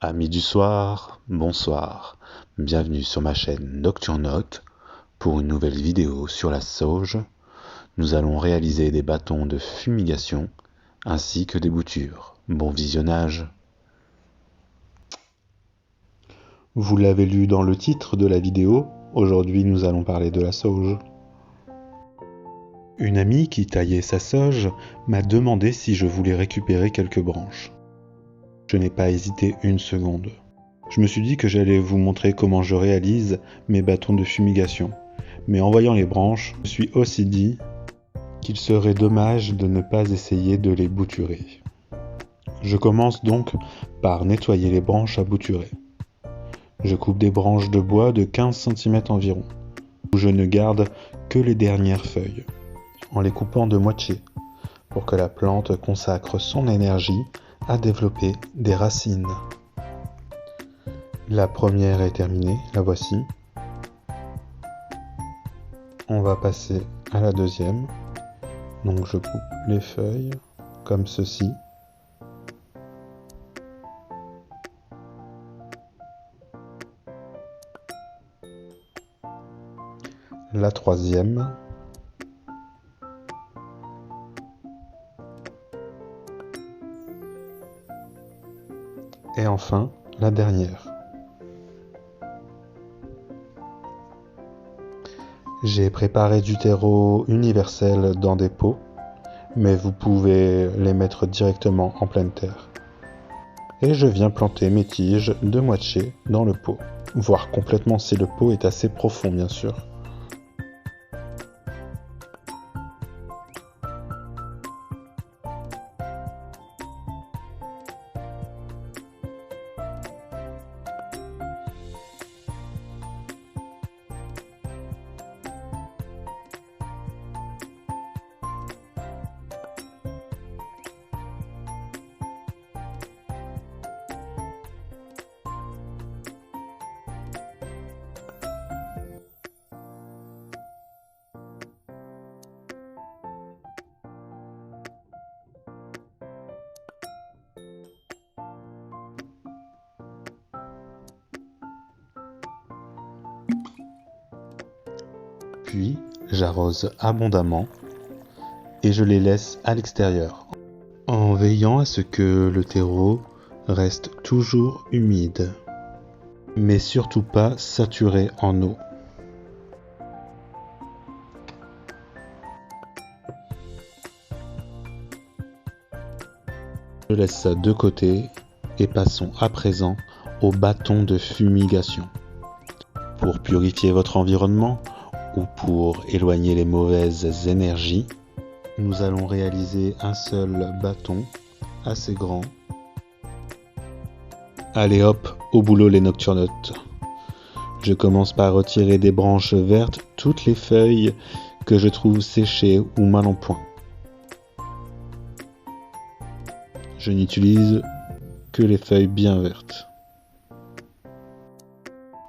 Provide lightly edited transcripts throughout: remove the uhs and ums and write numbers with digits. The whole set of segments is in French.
Amis du soir, bonsoir, bienvenue sur ma chaîne Nocturnote pour une nouvelle vidéo sur la sauge. Nous allons réaliser des bâtons de fumigation ainsi que des boutures. Bon visionnage. Vous l'avez lu dans le titre de la vidéo, aujourd'hui nous allons parler de la sauge. Une amie qui taillait sa sauge m'a demandé si je voulais récupérer quelques branches. Je n'ai pas hésité une seconde. Je me suis dit que j'allais vous montrer comment je réalise mes bâtons de fumigation. Mais en voyant les branches, je me suis aussi dit qu'il serait dommage de ne pas essayer de les bouturer. Je commence donc par nettoyer les branches à bouturer. Je coupe des branches de bois de 15 cm environ, où je ne garde que les dernières feuilles, en les coupant de moitié, pour que la plante consacre son énergie à développer des racines. La première est terminée, la voici. On va passer à la deuxième. Donc je coupe les feuilles comme ceci. La troisième. Et enfin, la dernière. J'ai préparé du terreau universel dans des pots, mais vous pouvez les mettre directement en pleine terre. Et je viens planter mes tiges de moitié dans le pot, voire complètement si le pot est assez profond bien sûr. Puis j'arrose abondamment et je les laisse à l'extérieur, en veillant à ce que le terreau reste toujours humide, mais surtout pas saturé en eau. Je laisse ça de côté et passons à présent au bâton de fumigation. Pour purifier votre environnement ou pour éloigner les mauvaises énergies, nous allons réaliser un seul bâton assez grand. Allez hop, au boulot les nocturnotes. Je commence par retirer des branches vertes toutes les feuilles que je trouve séchées ou mal en point. Je n'utilise que les feuilles bien vertes.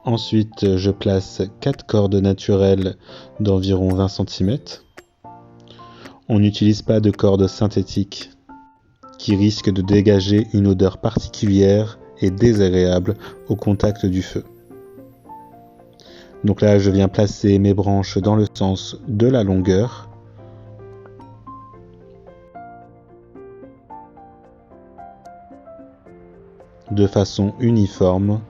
Ensuite, je place 4 cordes naturelles d'environ 20 cm. On n'utilise pas de cordes synthétiques qui risquent de dégager une odeur particulière et désagréable au contact du feu. Donc là, je viens placer mes branches dans le sens de la longueur. De façon uniforme.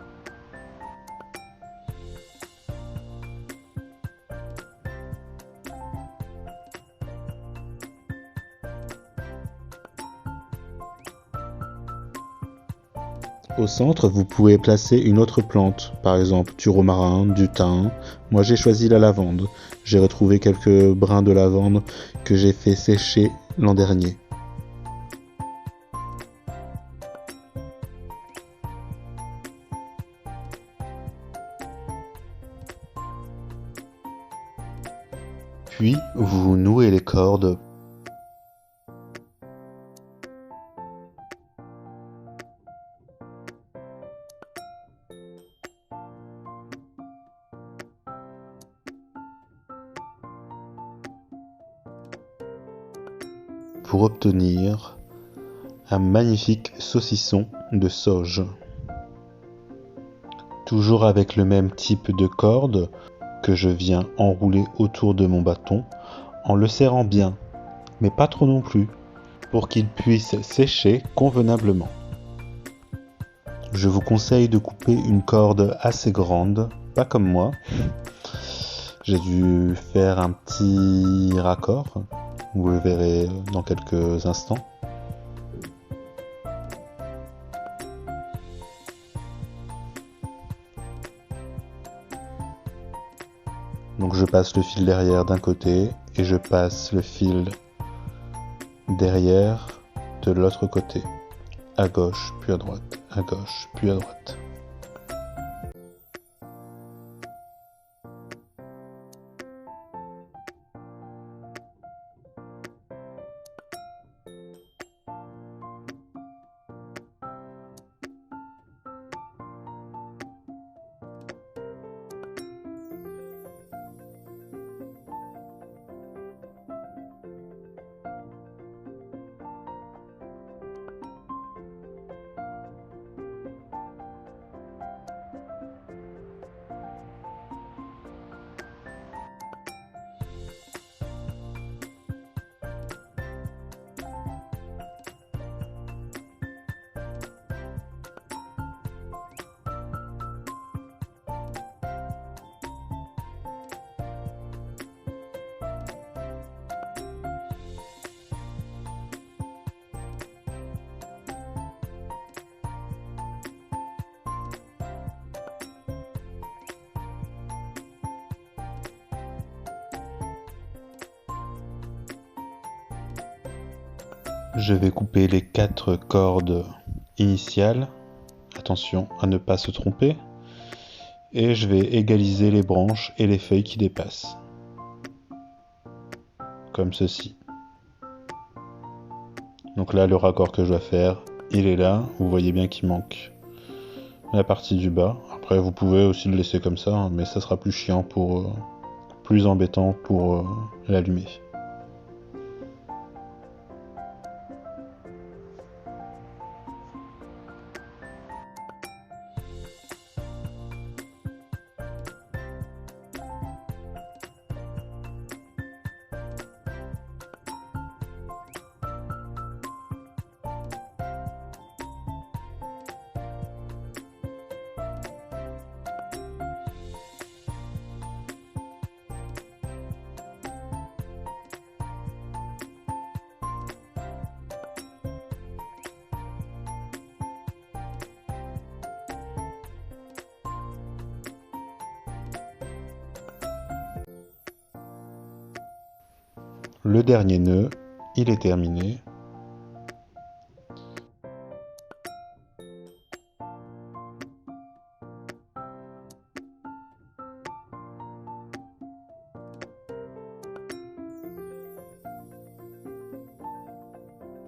Au centre, vous pouvez placer une autre plante, par exemple du romarin, du thym. Moi j'ai choisi la lavande. J'ai retrouvé quelques brins de lavande que j'ai fait sécher l'an dernier. Puis vous nouez les cordes. Pour obtenir un magnifique saucisson de sauge. Toujours avec le même type de corde que je viens enrouler autour de mon bâton en le serrant bien, mais pas trop non plus, pour qu'il puisse sécher convenablement. Je vous conseille de couper une corde assez grande, pas comme moi. J'ai dû faire un petit raccord, vous le verrez dans quelques instants. Donc je passe le fil derrière d'un côté et je passe le fil derrière de l'autre côté, à gauche puis à droite, à gauche puis à droite. Je vais couper les 4 cordes initiales, attention à ne pas se tromper, et je vais égaliser les branches et les feuilles qui dépassent, comme ceci. Donc là, le raccord que je dois faire, il est là, vous voyez bien qu'il manque la partie du bas. Après, vous pouvez aussi le laisser comme ça, mais ça sera plus chiant plus embêtant pour l'allumer. Le dernier nœud, il est terminé.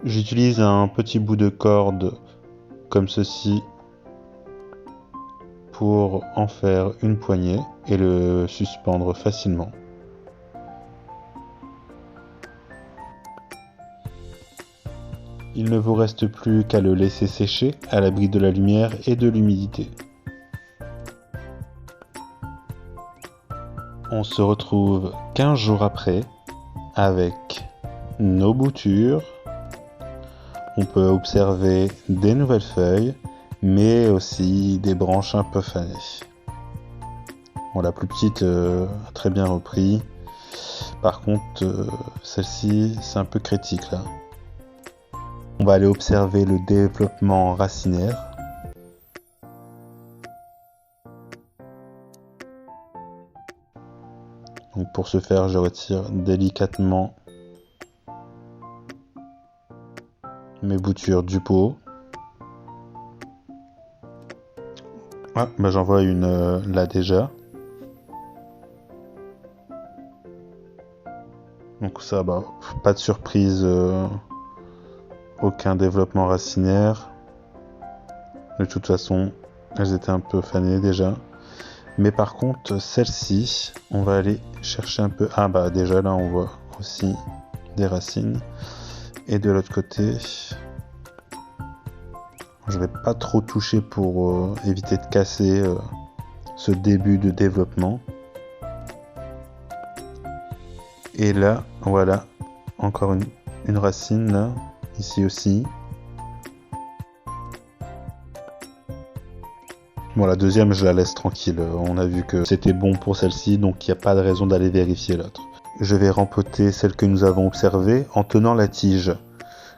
J'utilise un petit bout de corde comme ceci pour en faire une poignée et le suspendre facilement. Il ne vous reste plus qu'à le laisser sécher à l'abri de la lumière et de l'humidité. On se retrouve 15 jours après avec nos boutures. On peut observer des nouvelles feuilles, mais aussi des branches un peu fanées. Bon, la plus petite a très bien repris. Par contre, celle-ci, c'est un peu critique là. On va aller observer le développement racinaire. Donc pour ce faire, je retire délicatement mes boutures du pot. Ah, bah j'en vois une là déjà. Donc ça, bah, pas de surprise. Aucun développement racinaire. De toute façon, elles étaient un peu fanées déjà. Mais par contre, celle-ci, on va aller chercher un peu... Ah bah déjà là, on voit aussi des racines. Et de l'autre côté, je vais pas trop toucher pour éviter de casser ce début de développement. Et là, voilà, encore une racine là, ici aussi. Bon, la deuxième, je la laisse tranquille. On a vu que c'était bon pour celle-ci, donc il n'y a pas de raison d'aller vérifier l'autre. Je vais rempoter celle que nous avons observée en tenant la tige,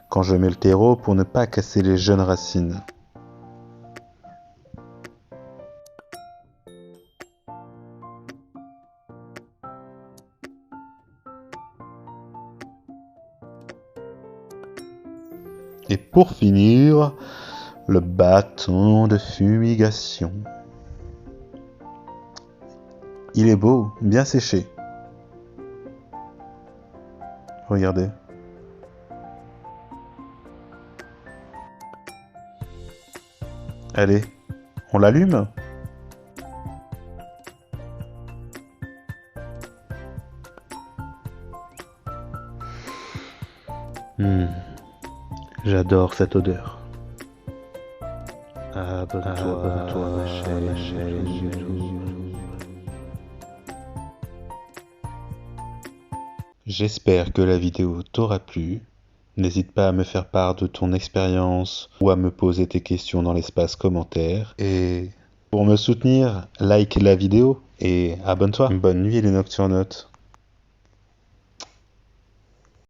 quand je mets le terreau pour ne pas casser les jeunes racines. Et pour finir, le bâton de fumigation. Il est beau, bien séché. Regardez. Allez, on l'allume ? J'adore cette odeur. Abonne-toi, ma chaîne YouTube. J'espère que la vidéo t'aura plu. N'hésite pas à me faire part de ton expérience ou à me poser tes questions dans l'espace commentaire. Et pour me soutenir, like la vidéo et abonne-toi. Bonne nuit les nocturnautes.